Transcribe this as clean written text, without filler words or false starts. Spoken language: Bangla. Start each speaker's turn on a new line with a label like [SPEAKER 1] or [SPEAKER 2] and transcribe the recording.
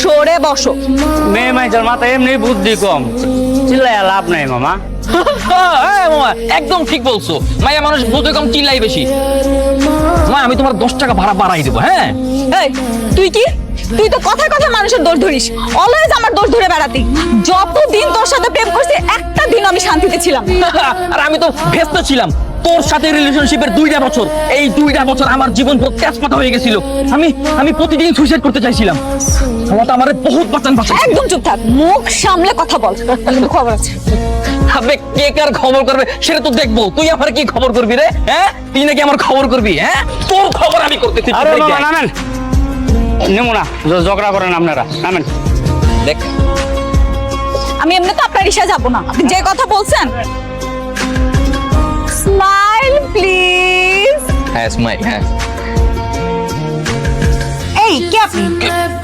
[SPEAKER 1] সরে বসো।
[SPEAKER 2] মেয়ে মাইজার মাথা এমনি বুদ্ধি কম, চিল্লাইয়া লাভ নাই মামা।
[SPEAKER 3] হ্যাঁ মামা, একদম ঠিক বলছো। মাইয়া মানুষ বুঝে কম, চিল্লাই বেশি। মা, আমি তোমার 10 টাকা ভাড়া বাড়াই দেবো। হ্যাঁ
[SPEAKER 1] এই তুই তো কথায় কথায় মানুষের দোষ ধরিস, অলওয়েজ আমার দোষ ধরে বেড়াতি। যতদিন তোর সাথে প্রেম করছি একটা দিন আমি শান্তিতে ছিলাম না।
[SPEAKER 3] আর আমি তো ব্যস্ত ছিলাম তোর সাথে রিলেশনশিপের 2টা বছর। এই 2টা বছর আমার জীবন তেজপাতা হয়ে গেছিল। আমি প্রতিদিন সুইসাইড করতে চাইছিলাম। আমার তো আমার বহুত বাঁচান।
[SPEAKER 1] একদম চুপ থাক, মুখ সামলে কথা বল। কিন্তু খবর আছে।
[SPEAKER 3] আবে, কে কার খবর করবে সেটা তো দেখবো। তুই আমার কি খবর করবি রে? হ্যাঁ, তুই নাকি আমার খবর করবি? হ্যাঁ, তোর খবর আমি করতেছি।
[SPEAKER 2] আরে মামা নামেন, নেমো না, ঝগড়া করেন আপনারা, নামেন।
[SPEAKER 3] দেখ,
[SPEAKER 1] আমি এমনি তো আপনার ইশা যাবো না, আপনি যে কথা বলছেন। Smile please.
[SPEAKER 3] হ্যাঁ স্মাইল। হ্যাঁ,
[SPEAKER 1] এই কে আপনি?